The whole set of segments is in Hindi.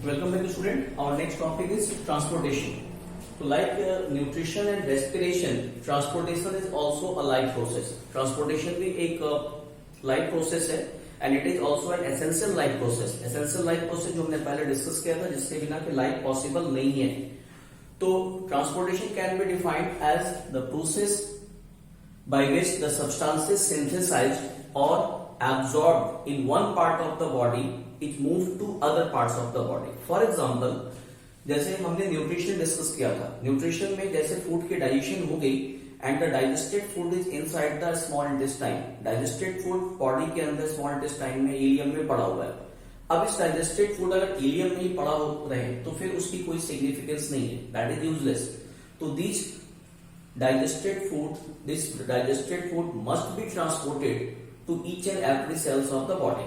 Welcome back student. Our next topic is transportation. So like nutrition and respiration, transportation is also a life process. Transportation भी एक life process है and it is also an essential life process. Essential life process जो हमने पहले डिस्कस किया था जिसके बिना कि life possible नहीं है. तो transportation can be defined as the process by which the substances synthesized or absorbed in one part of the body it moved to other parts of the body. For example, जैसे हमने न्यूट्रिशन डिस्कस किया था, न्यूट्रिशन में जैसे फूड की डाइजेशन हो गई and the digested food is inside the small intestine. Digested food body के अंदर स्मॉल इंटेस्टाइन में इलियम में पड़ा हुआ है. अब इस डाइजेस्टेड फूड अगर इलियम में ही पड़ा रहे तो फिर उसकी कोई सिग्निफिकेंस नहीं है, दैट इज यूजलेस. तो this digested food must be transported to each and every cells of the body,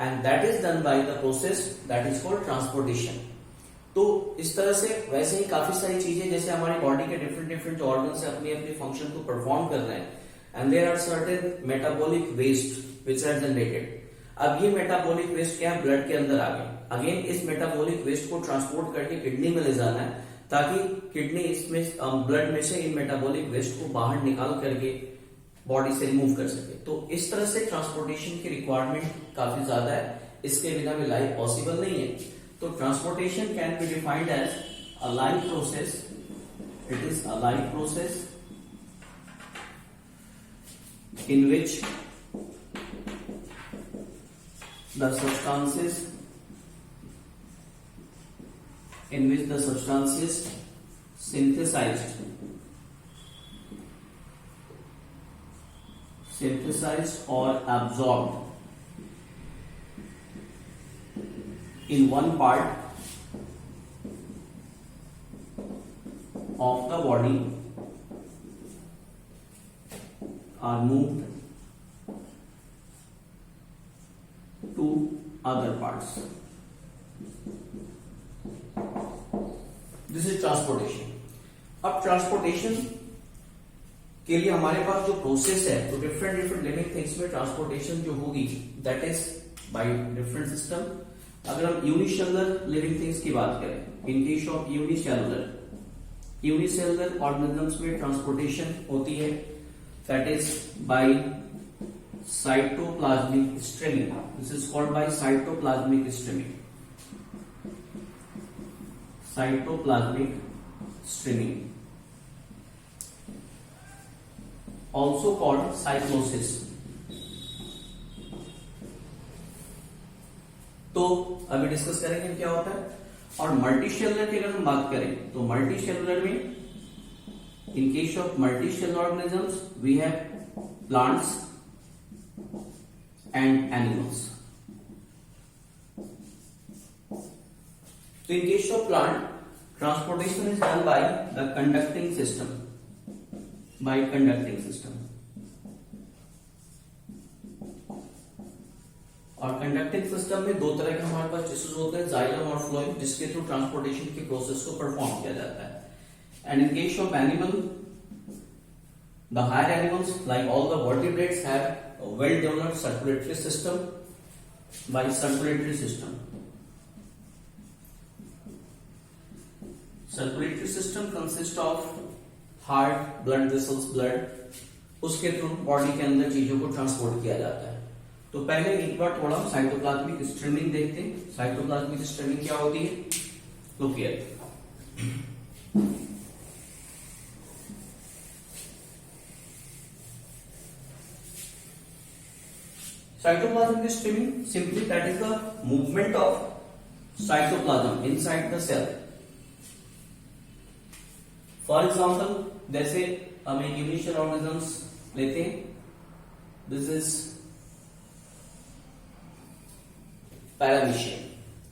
and that is done by the process that is called transportation. तो इस तरह से वैसे ही काफी सारी चीजें जैसे हमारी बॉडी के डिफरेंट ऑर्गन्स से अपनी अपनी फंक्शन को परफॉर्म कर रहे हैं and there are certain metabolic waste which are generated. अब ये मेटाबॉलिक वेस्ट क्या है, ब्लड के अंदर आ गए. अगेन इस मेटाबॉलिक वेस्ट को ट्रांसपोर्ट करके किडनी में ले जाना है ताकि किडनी इसमें ब्लड में से इन मेटाबॉलिक वेस्ट को बाहर निकाल करके बॉडी से रिमूव कर सके. तो इस तरह से ट्रांसपोर्टेशन की रिक्वायरमेंट काफी ज्यादा है, इसके बिना भी लाइफ पॉसिबल नहीं है. तो transportation can be defined as a life process. It is a life process in which the substances synthesized or absorbed in one part of the body are moved to other parts. This is transportation. अब ट्रांसपोर्टेशन के लिए हमारे पास जो प्रोसेस है तो डिफरेंट लिविंग थिंग्स में ट्रांसपोर्टेशन जो होगी that is by different system. अगर हम यूनिसेलुलर लिविंग थिंग्स की बात करें, इन केस ऑफ यूनिसेलुलर ऑर्गेनिजम्स में ट्रांसपोर्टेशन होती है that is by cytoplasmic streaming. This is called by cytoplasmic streaming. Cytoplasmic streaming, also called cyclosis. तो अभी डिस्कस करेंगे क्या होता है. और मल्टीसेलुलर की अगर हम बात करें तो मल्टीसेलुलर में in case of multicellular organisms we have plants and animals. So in case of plant, transportation is done by the conducting system. और कंडक्टिंग सिस्टम में दो तरह के हमारे पास टिश्यूज होते हैं, जाइलम और फ्लोएम, जिसके थ्रू ट्रांसपोर्टेशन की प्रोसेस को परफॉर्म किया जाता है. And in case of animal, the higher animals like all the vertebrates have a well developed circulatory system. By circulatory system consists of heart, blood vessels, blood. उसके थ्रू बॉडी के अंदर चीजों को ट्रांसपोर्ट किया जाता है. तो पहले एक बार थोड़ा साइटोप्लाज्मिक स्ट्रीमिंग देखते हैं. साइटोप्लाज्मिक स्ट्रीमिंग क्या होती है, look here. Cytoplasmic streaming, simply that is the movement of cytoplasm inside the cell. For example, जैसे हम एक यूनिसेलुलर ऑर्गेनिजम्स लेते हैं, this is paramecium.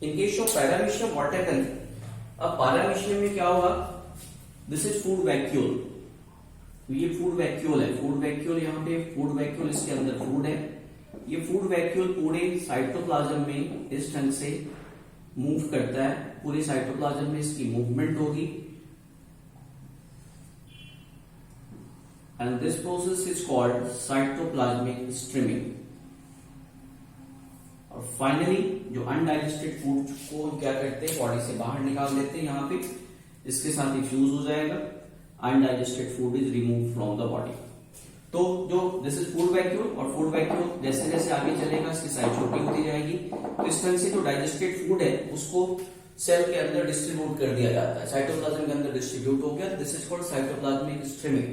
In case of paramecium what happen, अब पैरामीशियम में क्या होगा, दिस इज फूड वैक्यूल. ये फूड वैक्यूल है. फूड वैक्यूल यहाँ पे फूड वैक्यूल, इसके अंदर फूड है. ये फूड वैक्यूल पूरे साइटोप्लाज्म में इस ढंग से मूव करता है. पूरे साइटोप्लाज्म में इसकी मूवमेंट होगी and this process is called cytoplasmic streaming. और और फाइनली जो अनडाइजेस्टेड फूड को क्या करते हैं, बॉडी से बाहर निकाल देते हैं, यहाँ पे इसके साथ ही फ्यूज हो जाएगा, undigested food is remove from the body. तो जो दिस इज फूड वैक्यूल, और फूड वैक्यूल जैसे जैसे आगे चलेगा इसकी साइज छोटी होती जाएगी। तो इस तरह से जो डाइजेस्टेड फूड है उसको सेल के अंदर डिस्ट्रीब्यूट कर दिया जाता है, साइटोप्लाज्म के अंदर डिस्ट्रीब्यूट हो गया। This is called cytoplasmic streaming,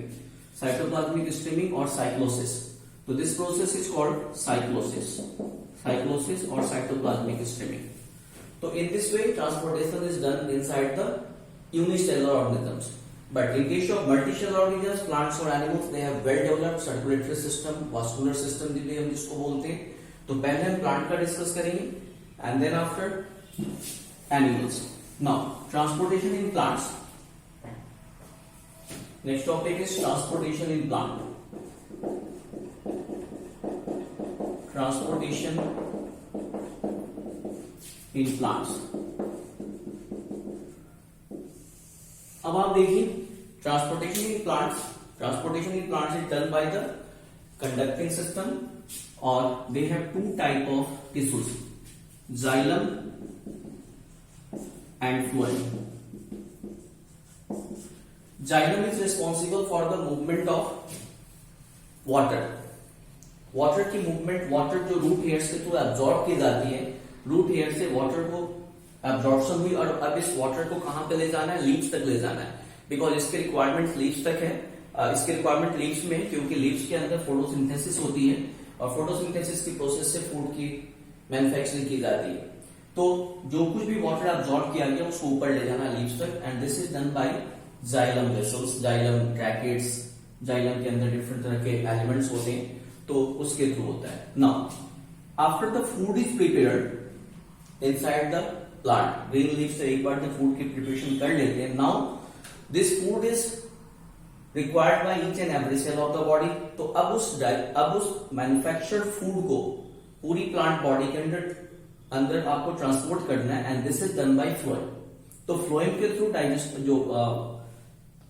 cytoplasmic streaming और साइक्लोसिस। तो this process is called cyclosis, cyclosis और साइटोप्लाज्मिक स्ट्रीमिंग। तो in this way transportation is done inside the unicellular organisms. But in case of multicellular organisms, plants or animals, they have well developed circulatory system, vascular system भी हम जिसको बोलते हैं। तो पहले हम प्लांट का डिस्कस करेंगे and then after animals. Now transportation in plants. Next topic is transportation in plant. Transportation in plants. अब आप देखिए transportation in plants is done by the conducting system, और they have two type of tissues, xylem and phloem. Xylem is responsible for the movement of water की मूवमेंट, वाटर जो रूट हेयर्स के थ्रू एब्जॉर्ब की जाती है, रूट हेयर से वाटर को एब्जॉर्प्शन हुई, और अब इस वाटर को कहां पे ले जाना है, लीव्स तक ले जाना है, बिकॉज इसके रिक्वायरमेंट लीव्स तक है। इसके रिक्वायरमेंट लीव्स में, क्योंकि लीव्स के अंदर फोटोसिंथेसिस होती है, और फोटोसिंथेसिस की प्रोसेस से फूड की मैन्युफैक्चरिंग की जाती है। तो जो कुछ भी वाटर एब्जॉर्ब किया गया उसको ऊपर ले जाना लीव्स तक, and this is done by xylem vessels, xylem tracheids, xylem के अंदर डिफरेंट तरह के एलिमेंट्स होते हैं, तो उसके थ्रू होता है। Now after the food is prepared inside the plant, green leaf से एक बार जब फूड की प्रिपरेशन कर लेते हैं, now this food is required by each and every cell of the body. तो अब उस मैन्युफैक्चर्ड फूड को पूरी प्लांट बॉडी के अंदर आपको ट्रांसपोर्ट करना है, and this is done bye phloem. तो फ्लोएम के थ्रू डाइजेस्ट जो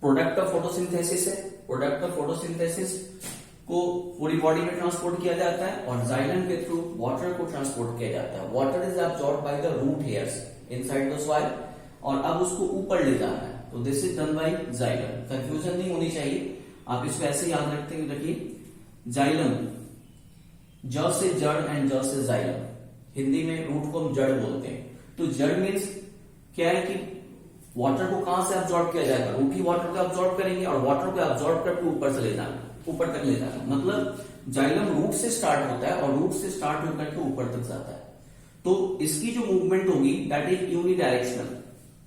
प्रोडक्ट ऑफ फोटोसिंथेसिस है, प्रोडक्ट ऑफ फोटोसिंथेसिस को पूरी बॉडी में ट्रांसपोर्ट किया जाता है, और जाइलम के थ्रू वाटर को ट्रांसपोर्ट किया जाता है। Water is absorb by the root hairs inside the soil, और अब उसको ऊपर ले जाना है, तो this is done by xylem. Confusion नहीं होनी चाहिए, आप इसको ऐसे याद रखिए, जाइलम, ज से जड़ एंड ज से जाइलम, हिंदी में रूट को हम जड़ बोलते हैं। तो जड़ मीन्स क्या है कि वाटर को कहां से एब्जॉर्ब किया जाएगा, रूट ही वाटर को एब्जॉर्ब करेंगे, और वाटर को एब्जॉर्ब करके ऊपर से ले जाना, ऊपर तक ले जाना। मतलब जाइलम रूट से स्टार्ट होता है, और रूट से स्टार्ट होकर के ऊपर तक जाता है। तो इसकी जो मूवमेंट होगी दैट इज यूनि डायरेक्शनल,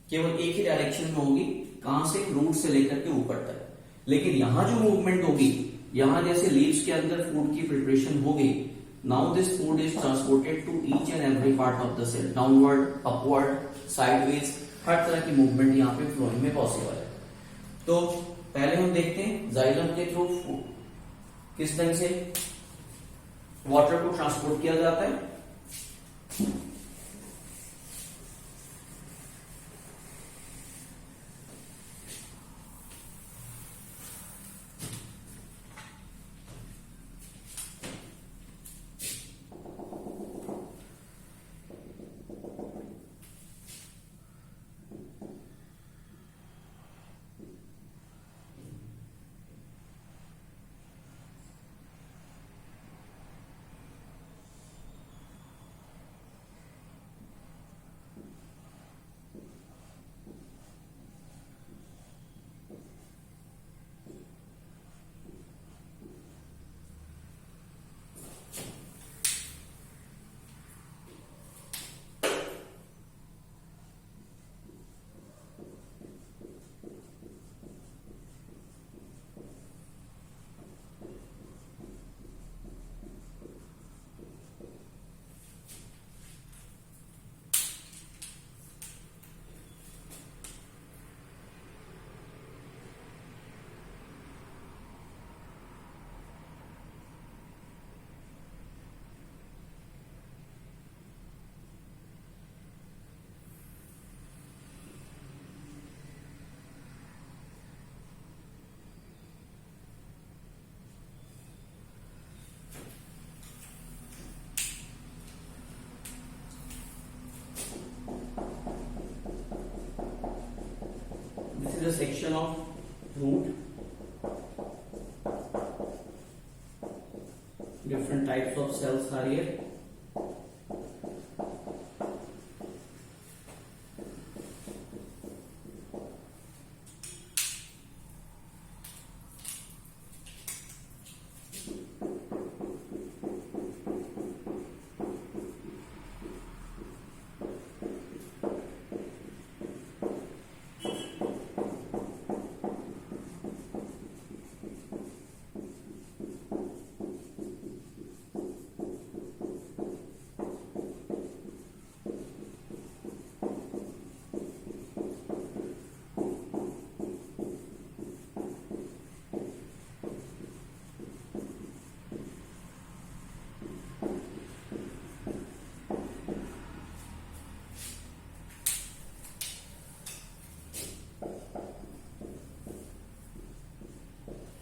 केवल एक ही डायरेक्शन में होगी, कहां से, रूट से लेकर के ऊपर तक। लेकिन यहां जो मूवमेंट होगी, यहां जैसे लीव्स के अंदर फूड की प्रिपरेशन होगी, now this food is transported to each and every part of the cell, downward, upward, sideways, हर तरह की मूवमेंट यहाँ पे फ्लोइंग में पॉसिबल है। तो पहले हम देखते हैं जाइलम के थ्रू किस तरह से वाटर को ट्रांसपोर्ट किया जाता है। the section of root. Different types of cells are here.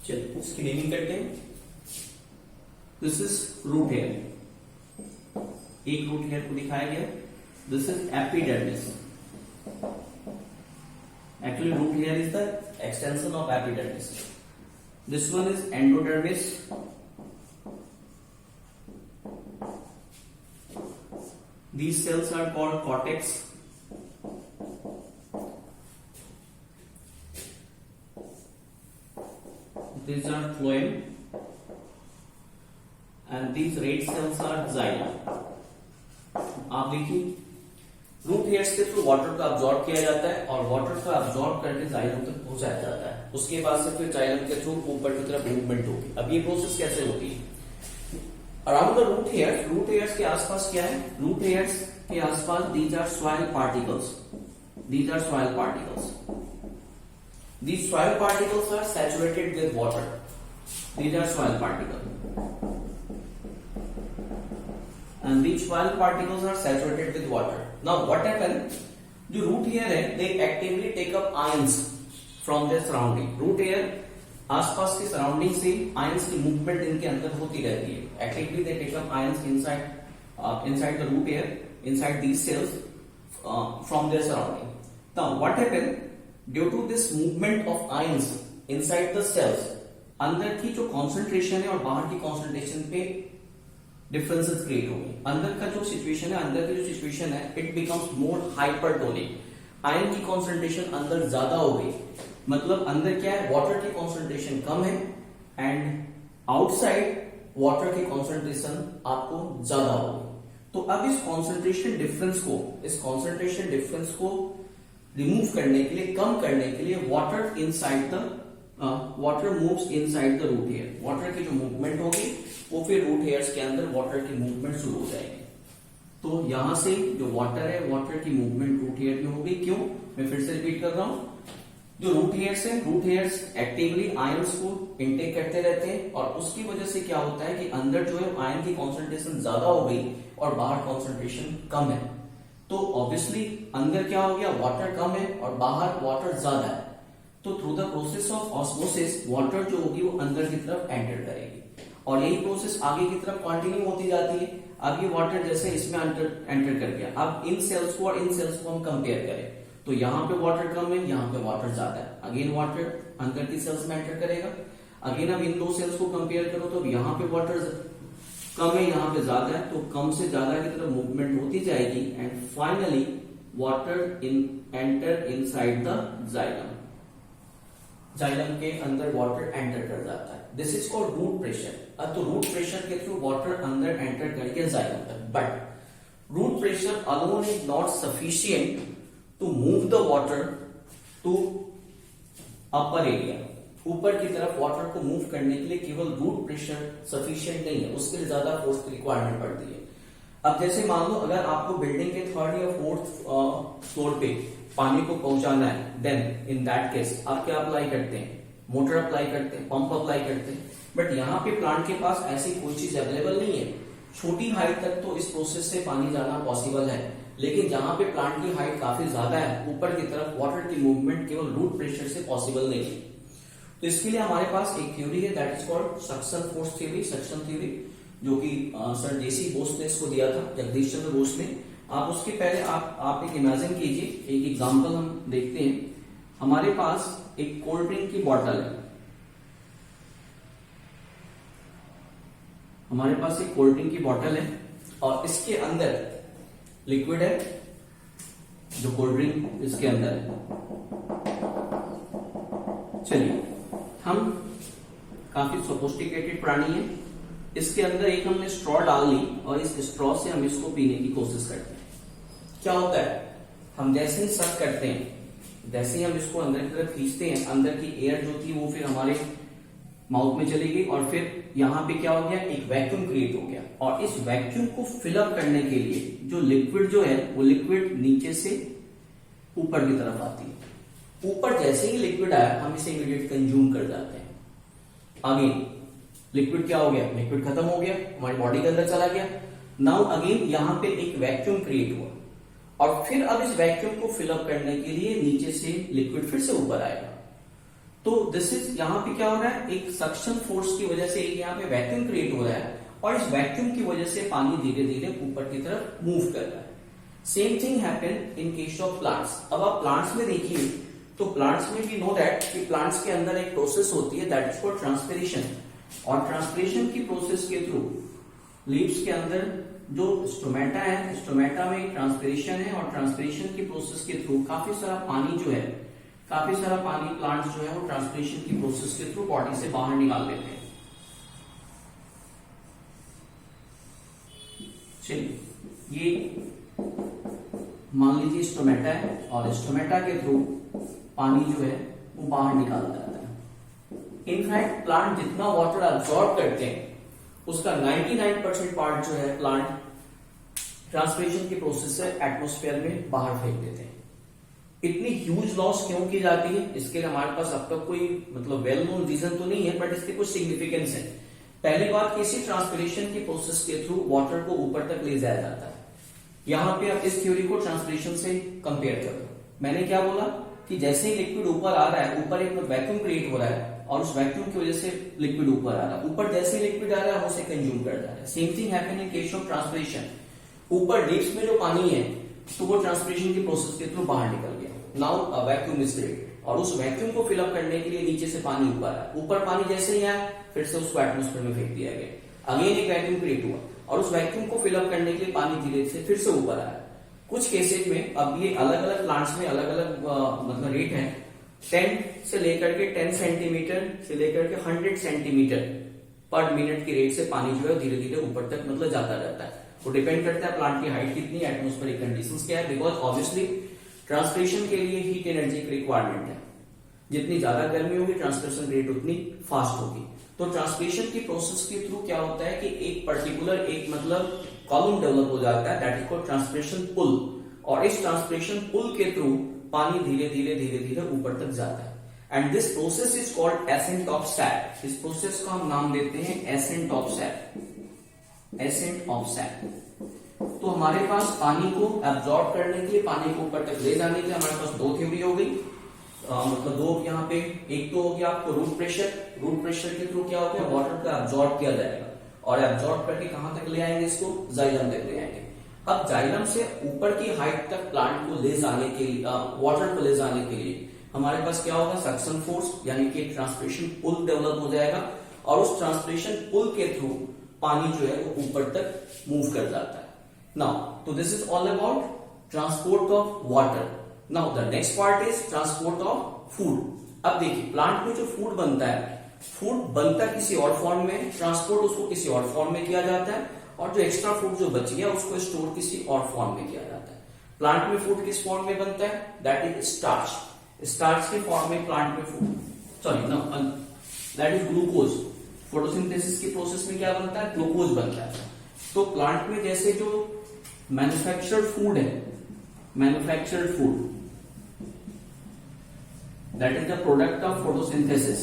चलिए इसकी नेमिंग करते हैं. This is root hair. एक रूट हेयर को दिखाया गया. This is epidermis. Actually root hair is the extension of epidermis. This one is endodermis. These cells are called cortex. These are phloem, and these red cells are xylem. आप देखिए रूट हेयर्स के थ्रू वाटर को अब्सॉर्ब किया जाता है और वाटर को अब्सॉर्ब करके जाइलम तक पहुंचाया जाता है. उसके बाद से फिर जाइलम के थ्रू ऊपर की तरफ मूवमेंट होगी. अब ये प्रोसेस कैसे होती है? अराउंड द रूट हेयर्स के आसपास क्या है? रूट हेयर्स के आसपास these are soil particles. These soil particles are saturated with water. These are soil particles. And these soil particles are saturated with water. Now what happens? जो root hair है, they actively take up ions from their surrounding. Root hair आसपास की surrounding से ions की movement इनके अंदर होती रहती है. Actively they take up ions inside the root hair, inside these cells from their surrounding. Now what happens? Due to this movement of ions inside the cells, अंदर की जो concentration है और बाहर की concentration पे differences create होंगे. अंदर का जो situation है, it becomes more hypertonic. Ion की concentration अंदर ज्यादा हो गई. मतलब अंदर क्या है? water की concentration कम है and outside water की concentration आपको ज्यादा होगी. तो अब इस concentration difference को रिमूव करने के लिए, कम करने के लिए water moves inside the root hair. Water की जो मूवमेंट होगी वो फिर रूट हेयर्स के अंदर वाटर की मूवमेंट शुरू हो जाएगी. तो यहां से जो वाटर है, वाटर की मूवमेंट रूट हेयर में होगी. क्यों? मैं फिर से रिपीट कर रहा हूं. जो रूट हेयर्स एक्टिवली आयंस को इनटेक करते रहते हैं और उसकी वजह से क्या होता है कि अंदर जो है आयन की कॉन्सेंट्रेशन ज्यादा हो गई और बाहर कॉन्सेंट्रेशन कम है. तो ऑब्वियसली अंदर क्या हो गया? वाटर कम है और बाहर वाटर ज्यादा है. तो through the process of osmosis water जो होगी वो अंदर की तरफ एंटर करेगी और यही प्रोसेस आगे की तरफ कंटिन्यू होती जाती है. अब ये वाटर जैसे इसमें एंटर कर गया. अब इन सेल्स को और इन सेल्स को हम कंपेयर करें तो यहाँ पे वाटर कम है, यहाँ पे वाटर ज्यादा है. अगेन वाटर अंदर की सेल्स में एंटर करेगा. अगेन अब इन दो सेल्स को कंपेयर करो तो यहाँ पे वाटर कम है, यहाँ पे ज्यादा है. तो कम से ज्यादा की तरफ मूवमेंट होती जाएगी and finally water enter inside the xylem. Xylem के अंदर वाटर एंटर कर जाता है. This is called root pressure. अब तो रूट प्रेशर के थ्रू वाटर अंदर एंटर करके जाइलम तक. But root pressure alone is not sufficient to move the water to upper area. ऊपर की तरफ वाटर को मूव करने के लिए केवल रूट प्रेशर सफिशिएंट नहीं है, उसके लिए ज्यादा फोर्स की रिक्वायरमेंट पड़ती है. अब जैसे मान लो अगर आपको बिल्डिंग के 3rd या 4th फ्लोर पे पानी को पहुंचाना है, देन इन दैट केस आप क्या अप्लाई करते हैं? मोटर अप्लाई करते हैं, पंप अप्लाई करते हैं. बट यहाँ पे प्लांट के पास ऐसी कोई चीज अवेलेबल नहीं है. छोटी हाइट तक तो इस प्रोसेस से पानी जाना पॉसिबल है, लेकिन जहां पे प्लांट की हाइट काफी ज्यादा है, ऊपर की तरफ वाटर की मूवमेंट केवल रूट प्रेशर से पॉसिबल नहीं है. तो इसके लिए हमारे पास एक थ्योरी है that is called suction force theory, suction theory, जो कि सर जेसी बोस ने इसको दिया था, जगदीश चंद्र बोस ने. आप उसके पहले आप एक इमेजिन कीजिए, एक एग्जांपल हम देखते हैं. हमारे पास एक कोल्ड ड्रिंक की बॉटल है, हमारे पास एक कोल्ड ड्रिंक की बॉटल है और इसके अंदर लिक्विड है, जो कोल्ड ड्रिंक इसके अंदर है। चलिए, हम काफी सोफिस्टिकेटेड प्राणी है, इसके अंदर एक हमने स्ट्रॉ डाल ली और इस स्ट्रॉ से हम इसको पीने की कोशिश करते हैं। क्या होता है, हम जैसे ही सक करते हैं, जैसे ही हम इसको अंदर की तरफ खींचते हैं, अंदर की एयर जो थी वो फिर हमारे माउथ में चली गई और फिर यहां पे क्या हो गया, एक वैक्यूम क्रिएट हो गया। और इस वैक्यूम को फिलअप करने के लिए जो लिक्विड जो है वो लिक्विड नीचे से ऊपर की तरफ आती है। ऊपर जैसे ही लिक्विड आया हम इसे इमीडिएट कंज्यूम कर जाते हैं। अगेन लिक्विड क्या हो गया, लिक्विड खत्म हो गया, हमारी बॉडी के अंदर चला गया। नाउ अगेन यहां पे एक वैक्यूम क्रिएट हुआ और फिर अब इस वैक्यूम को फिलअप करने के लिए नीचे से लिक्विड फिर से ऊपर आएगा। तो दिस इज, यहां पे क्या हो रहा है, एक सक्शन फोर्स की वजह से यहां पे वैक्यूम क्रिएट हो रहा है और इस वैक्यूम की वजह से पानी धीरे धीरे ऊपर की तरफ मूव कर रहा है। Same thing happen in case of plants. अब आप प्लांट्स में देखिए तो प्लांट्स में भी नो दैट कि प्लांट्स के अंदर एक प्रोसेस होती है दैट इज कॉल्ड ट्रांसपिरेशन, और ट्रांसपिरेशन की प्रोसेस के थ्रू लीव्स के अंदर जो स्टोमेटा है, स्टोमेटा में ट्रांसपिरेशन है और ट्रांसपिरेशन की प्रोसेस के थ्रू काफी सारा पानी जो है, काफी सारा पानी प्लांट्स जो है वो ट्रांसपिरेशन की प्रोसेस के थ्रू बॉडी से बाहर निकाल लेते हैं। चलिए, ये मान लीजिए स्टोमेटा है और स्टोमेटा के थ्रू पानी जो है वो बाहर निकाल जाता है। इनफैक्ट प्लांट जितना वाटर अब्सॉर्ब करते हैं उसका 99% पार्ट जो है प्लांट ट्रांसपिरेशन की प्रोसेस से एटमॉस्फेयर में बाहर फेंक देते हैं। इतनी ह्यूज लॉस क्यों की जाती है, इसके लिए हमारे पास अब तक कोई मतलब वेल नोन रीजन तो नहीं है, बट इसके कुछ सिग्निफिकेंस है। पहली बात, किसी ट्रांसपिरेशन की प्रोसेस के थ्रू वाटर को ऊपर तक ले जाया जाता है। यहां पे आप इस थ्योरी को ट्रांसपिरेशन से कंपेयर करो। मैंने क्या बोला कि जैसे ही लिक्विड ऊपर आ रहा है, ऊपर एक वैक्यूम क्रिएट हो रहा है और उस वैक्यूम की वजह से लिक्विड ऊपर आ रहा है, ऊपर जैसे ही लिक्विड आ रहा है हम उसे कंज्यूम कर जा रहे हैं। Same thing happen in case of transpiration. ऊपर डिप्स में जो पानी है तो वो ट्रांसपिरेशन की प्रोसेस के थ्रू बाहर निकल गया। Now a vacuum is created और उस वैक्यूम को फिलअप करने के लिए नीचे से पानी ऊपर आया, ऊपर पानी जैसे ही आया फिर से उसको एटमॉस्फेयर में फेंक दिया गया। अगेन एक वैक्यूम क्रिएट हुआ और उस वैक्यूम को फिलअप करने के लिए पानी धीरे से फिर से ऊपर आया। कुछ केसेज में अब ये अलग अलग प्लांट्स में अलग अलग मतलब रेट है, 10 से लेकर के 10 सेंटीमीटर से लेकर के 100 सेंटीमीटर पर मिनट की रेट से पानी जो है धीरे धीरे ऊपर तक मतलब जाता रहता है। वो डिपेंड करता है प्लांट की हाइट कितनी, एटमॉस्फेरिक कंडीशंस क्या है, बिकॉज ऑब्वियसली ट्रांसपिरेशन के लिए हीट एनर्जी की रिक्वायरमेंट है। जितनी ज्यादा गर्मी होगी ट्रांसपिरेशन रेट उतनी फास्ट होगी। तो ट्रांसपिरेशन की प्रोसेस के थ्रू क्या होता है कि एक पर्टिकुलर एक मतलब कॉलम डेवलप हो जाता है that is called transpiration pull, और इस ट्रांसपिरेशन पुल के थ्रू पानी धीरे धीरे ऊपर तक जाता है। And this process is called ascent of SAP. इस प्रोसेस को हम नाम देते हैं ascent of SAP, ascent of SAP. तो हमारे पास पानी को एब्जॉर्ब करने के लिए, पानी को ऊपर तक ले जाने के लिए हमारे पास दो थ्योरी हो गई, मतलब दो यहाँ पे। एक तो हो गया आपको रूट प्रेशर, रूट प्रेशर के थ्रू क्या हो गया, वाटर को एब्जॉर्ब किया जाएगा और एब्जॉर्ब करके कहां तक ले आएंगे, इसको जाइलम तक ले आएंगे। अब जाइलम से ऊपर की हाइट तक प्लांट को ले जाने के लिए, वाटर को ले जाने के लिए हमारे पास क्या होगा, सक्शन फोर्स यानी कि ट्रांसपिरेशन पुल डेवलप हो जाएगा और उस ट्रांसपिरेशन पुल के थ्रू पानी जो है वो ऊपर तक मूव कर जाता है। नाउ तो this is all about transport of water. Now the next part is transport of food. अब देखिए प्लांट में जो फूड बनता है, फूड बनता किसी और फॉर्म में, ट्रांसपोर्ट उसको किसी और फॉर्म में किया जाता है, और जो एक्स्ट्रा फूड जो बच गया उसको स्टोर किसी और फॉर्म में किया जाता है। प्लांट में फूड किस फॉर्म में बनता है, दैट इज स्टार्च। स्टार्च के फॉर्म में प्लांट में food, sorry no, that is glucose. Photosynthesis की प्रोसेस में क्या बनता है, ग्लूकोज बनता है। तो प्लांट में जैसे जो मैन्युफैक्चर्ड फूड है, manufactured food that is the product of photosynthesis,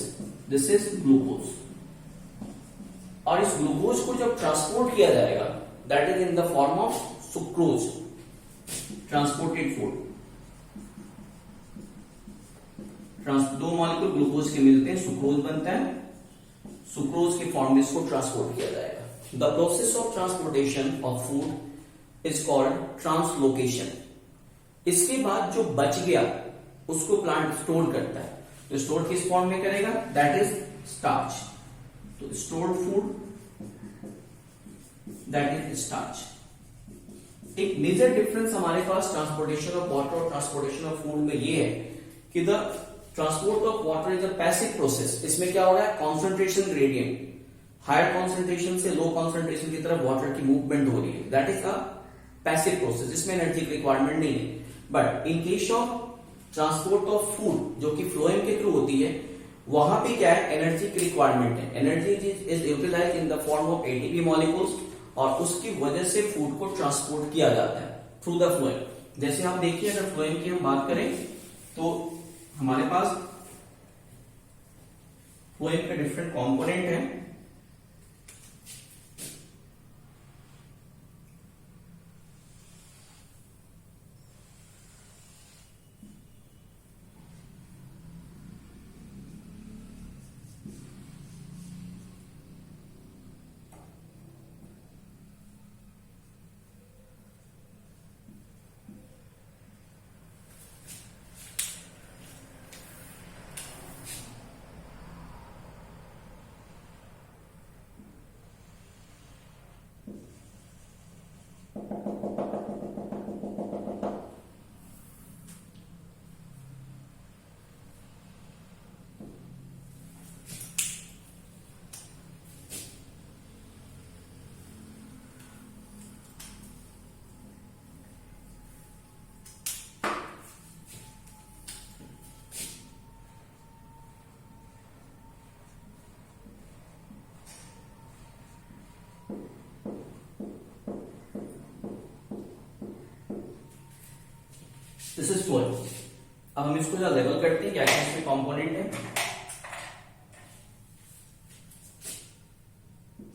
this is glucose. और इस ग्लूकोज को जब ट्रांसपोर्ट किया जाएगा that is in the form of sucrose, transported food. दो मॉलिक्यूल ग्लूकोज के मिलते हैं, सुक्रोज बनता है, सुक्रोज के फॉर्म में इसको ट्रांसपोर्ट किया जाएगा। The process of transportation of food is called translocation. इसके बाद जो बच गया उसको प्लांट स्टोर करता है। तो स्टोर किस फॉर्म में करेगा, दैट इज स्टार्च। तो stored food that is starch. एक मेजर डिफरेंस हमारे पास ट्रांसपोर्टेशन ऑफ वाटर और ट्रांसपोर्टेशन ऑफ फूड में ये है कि the transport of water is a passive process. इसमें क्या हो रहा है, कॉन्सेंट्रेशन ग्रेडियंट, हायर कॉन्सेंट्रेशन से लो कॉन्सेंट्रेशन की तरफ वाटर की मूवमेंट हो रही है, that is a passive process, इसमें एनर्जी की रिक्वायरमेंट नहीं है। But in case of transport of food जो कि फ्लोएम के थ्रू होती है, वहां पे क्या है, एनर्जी की रिक्वायरमेंट है। Energy is utilized in the form of ATP molecules और उसकी वजह से फूड को ट्रांसपोर्ट किया जाता है थ्रू द फ्लोएम। जैसे आप देखिए, अगर फ्लोएम की हम बात करें तो हमारे पास फ्लोएम के डिफरेंट कंपोनेंट है। This is phloem. अब हम इसको जरा लेवल करते हैं, क्या क्या इसमें कंपोनेंट है।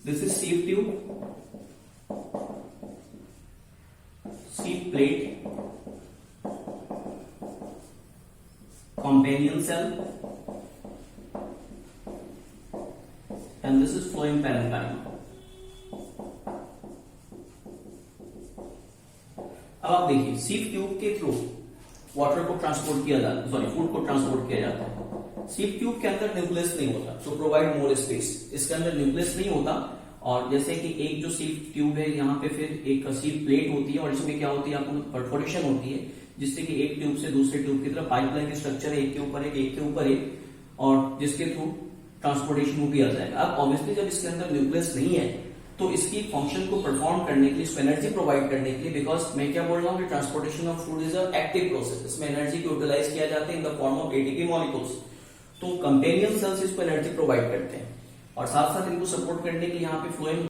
This is sieve tube, sieve plate, companion cell, and this is phloem parenchyma. अब आप देखिए, सीव ट्यूब के थ्रू वाटर को ट्रांसपोर्ट किया जाता है, सॉरी फूड को ट्रांसपोर्ट किया जाता है। सीव ट्यूब के अंदर न्यूक्लियस नहीं होता टू प्रोवाइड मोर स्पेस, इसके अंदर न्यूक्लियस नहीं होता। और जैसे कि एक जो सीव ट्यूब है, यहाँ पे फिर एक सीव प्लेट होती है और इसमें क्या होती है, आपको परफोरेशन होती है, जिससे कि एक ट्यूब से दूसरे ट्यूब की तरफ पाइपलाइन की स्ट्रक्चर है, एक के ऊपर एक के ऊपर एक, और जिसके थ्रू ट्रांसपोर्टेशन हो किया जाएगा। अब ऑब्वियसली जब इसके अंदर न्यूक्लियस नहीं है तो इसकी फंक्शन को परफॉर्म करने के लिए, इसको एनर्जी प्रोवाइड करने के लिए, बिकॉज मैं क्या बोल रहा हूँ कि transportation of food is a active process, इसमें एनर्जी को यूटिलाइज किया जाता है इन the form of ATP molecules. तो कंपेनियन सेल्स इसको एनर्जी प्रोवाइड करते हैं और साथ साथ इनको सपोर्ट करने के लिए यहाँ पे फ्लोएम